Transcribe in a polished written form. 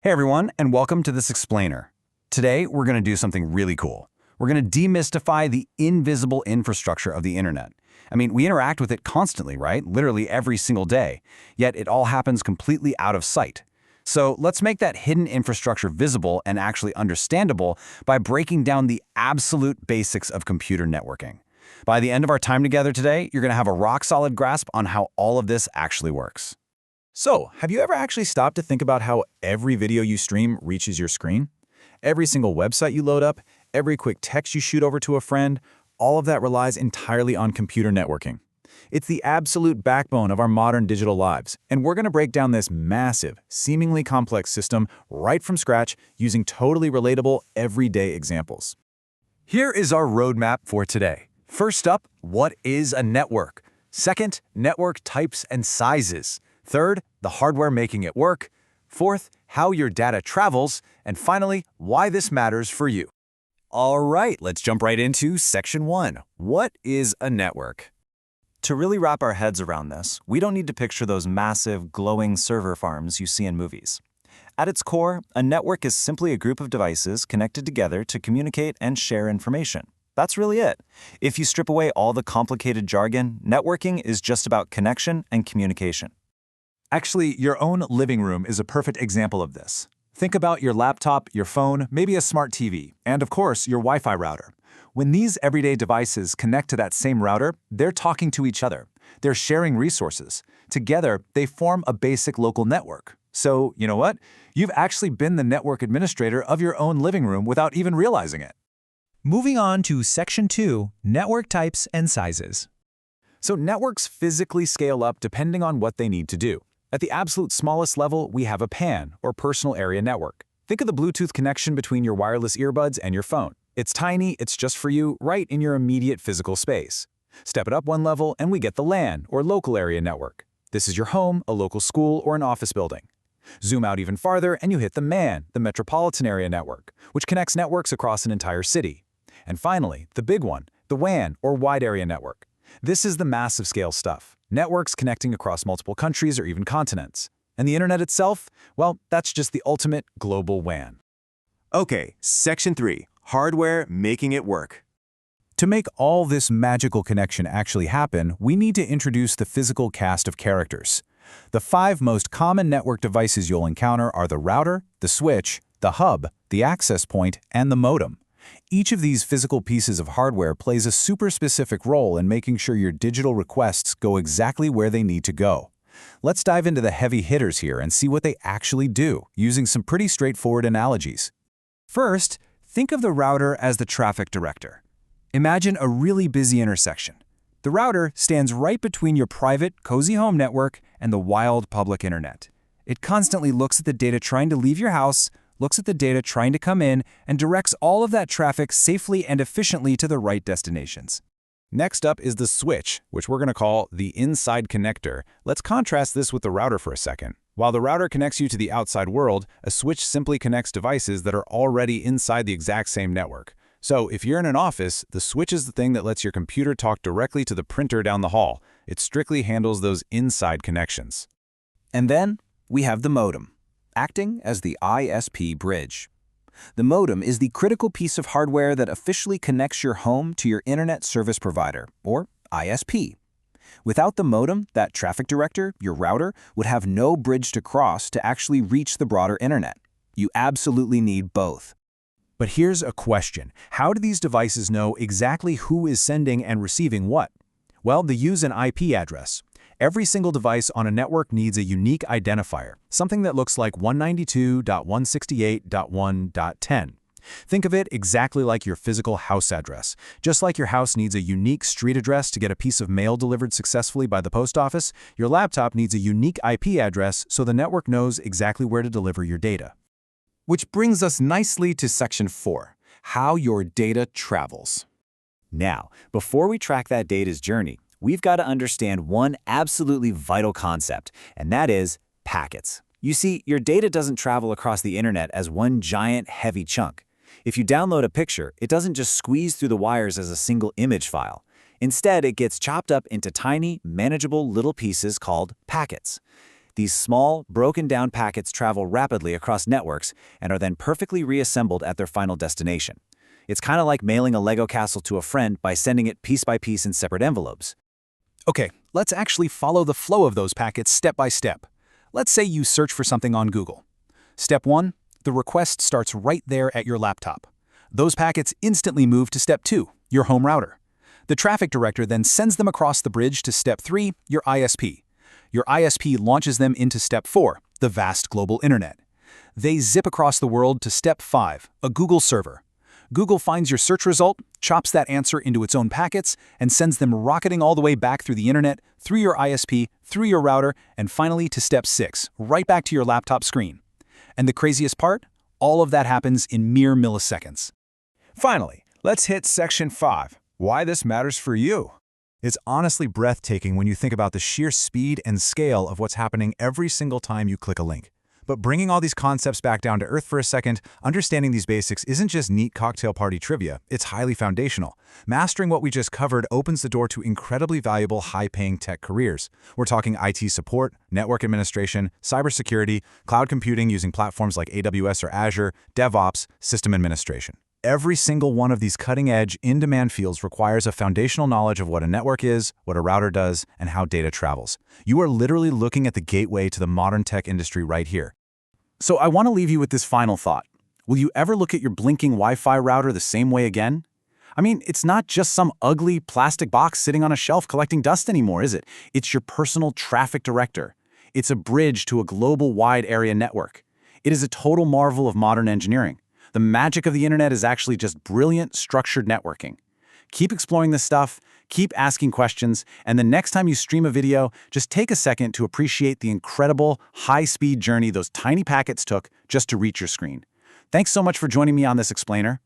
Hey everyone, and welcome to this explainer. Today, we're going to do something really cool. We're going to demystify the invisible infrastructure of the internet. I mean, we interact with it constantly, right? Literally every single day. Yet it all happens completely out of sight. So let's make that hidden infrastructure visible and actually understandable by breaking down the absolute basics of computer networking. By the end of our time together today, you're going to have a rock-solid grasp on how all of this actually works. So, have you ever actually stopped to think about how every video you stream reaches your screen? Every single website you load up, every quick text you shoot over to a friend, all of that relies entirely on computer networking. It's the absolute backbone of our modern digital lives, and we're going to break down this massive, seemingly complex system right from scratch using totally relatable, everyday examples. Here is our roadmap for today. First up, what is a network? Second, network types and sizes. Third, the hardware making it work. Fourth, how your data travels. And finally, why this matters for you. All right, let's jump right into Section 1. What is a network? To really wrap our heads around this, we don't need to picture those massive, glowing server farms you see in movies. At its core, a network is simply a group of devices connected together to communicate and share information. That's really it. If you strip away all the complicated jargon, networking is just about connection and communication. Actually, your own living room is a perfect example of this. Think about your laptop, your phone, maybe a smart TV, and of course, your Wi-Fi router. When these everyday devices connect to that same router, they're talking to each other. They're sharing resources. Together, they form a basic local network. So, you know what? You've actually been the network administrator of your own living room without even realizing it. Moving on to Section 2, Network Types and Sizes. So networks physically scale up depending on what they need to do. At the absolute smallest level, we have a PAN, or Personal Area Network. Think of the Bluetooth connection between your wireless earbuds and your phone. It's tiny, it's just for you, right in your immediate physical space. Step it up one level, and we get the LAN, or Local Area Network. This is your home, a local school, or an office building. Zoom out even farther, and you hit the MAN, the Metropolitan Area Network, which connects networks across an entire city. And finally, the big one, the WAN, or Wide Area Network. This is the massive scale stuff. Networks connecting across multiple countries or even continents. And the internet itself? Well, that's just the ultimate global WAN. Okay, Section 3, hardware making it work. To make all this magical connection actually happen, we need to introduce the physical cast of characters. The 5 most common network devices you'll encounter are the router, the switch, the hub, the access point, and the modem. Each of these physical pieces of hardware plays a super specific role in making sure your digital requests go exactly where they need to go. Let's dive into the heavy hitters here and see what they actually do, using some pretty straightforward analogies. First, think of the router as the traffic director. Imagine a really busy intersection. The router stands right between your private, cozy home network and the wild public internet. It constantly looks at the data trying to leave your house, looks at the data trying to come in, and directs all of that traffic safely and efficiently to the right destinations. Next up is the switch, which we're going to call the inside connector. Let's contrast this with the router for a second. While the router connects you to the outside world, a switch simply connects devices that are already inside the exact same network. So if you're in an office, the switch is the thing that lets your computer talk directly to the printer down the hall. It strictly handles those inside connections. And then we have the modem, acting as the ISP bridge. The modem is the critical piece of hardware that officially connects your home to your Internet Service Provider, or ISP. Without the modem, that traffic director, your router, would have no bridge to cross to actually reach the broader internet. You absolutely need both. But here's a question. How do these devices know exactly who is sending and receiving what? Well, they use an IP address. Every single device on a network needs a unique identifier, something that looks like 192.168.1.10. Think of it exactly like your physical house address. Just like your house needs a unique street address to get a piece of mail delivered successfully by the post office, your laptop needs a unique IP address so the network knows exactly where to deliver your data. Which brings us nicely to Section 4, how your data travels. Now, before we track that data's journey, we've got to understand one absolutely vital concept, and that is packets. You see, your data doesn't travel across the internet as one giant, heavy chunk. If you download a picture, it doesn't just squeeze through the wires as a single image file. Instead, it gets chopped up into tiny, manageable little pieces called packets. These small, broken-down packets travel rapidly across networks and are then perfectly reassembled at their final destination. It's kind of like mailing a Lego castle to a friend by sending it piece by piece in separate envelopes. Okay, let's actually follow the flow of those packets step by step. Let's say you search for something on Google. Step 1, the request starts right there at your laptop. Those packets instantly move to Step 2, your home router. The traffic director then sends them across the bridge to Step 3, your ISP. Your ISP launches them into Step 4, the vast global internet. They zip across the world to Step 5, a Google server. Google finds your search result, chops that answer into its own packets, and sends them rocketing all the way back through the internet, through your ISP, through your router, and finally to Step 6, right back to your laptop screen. And the craziest part? All of that happens in mere milliseconds. Finally, let's hit Section 5, why this matters for you. It's honestly breathtaking when you think about the sheer speed and scale of what's happening every single time you click a link. But bringing all these concepts back down to earth for a second, understanding these basics isn't just neat cocktail party trivia, it's highly foundational. Mastering what we just covered opens the door to incredibly valuable, high-paying tech careers. We're talking IT support, network administration, cybersecurity, cloud computing using platforms like AWS or Azure, DevOps, system administration. Every single one of these cutting-edge, in-demand fields requires a foundational knowledge of what a network is, what a router does, and how data travels. You are literally looking at the gateway to the modern tech industry right here. So I want to leave you with this final thought. Will you ever look at your blinking Wi-Fi router the same way again? I mean, it's not just some ugly plastic box sitting on a shelf collecting dust anymore, is it? It's your personal traffic director. It's a bridge to a global wide area network. It is a total marvel of modern engineering. The magic of the internet is actually just brilliant, structured networking. Keep exploring this stuff, keep asking questions, and the next time you stream a video, just take a second to appreciate the incredible, high-speed journey those tiny packets took just to reach your screen. Thanks so much for joining me on this explainer.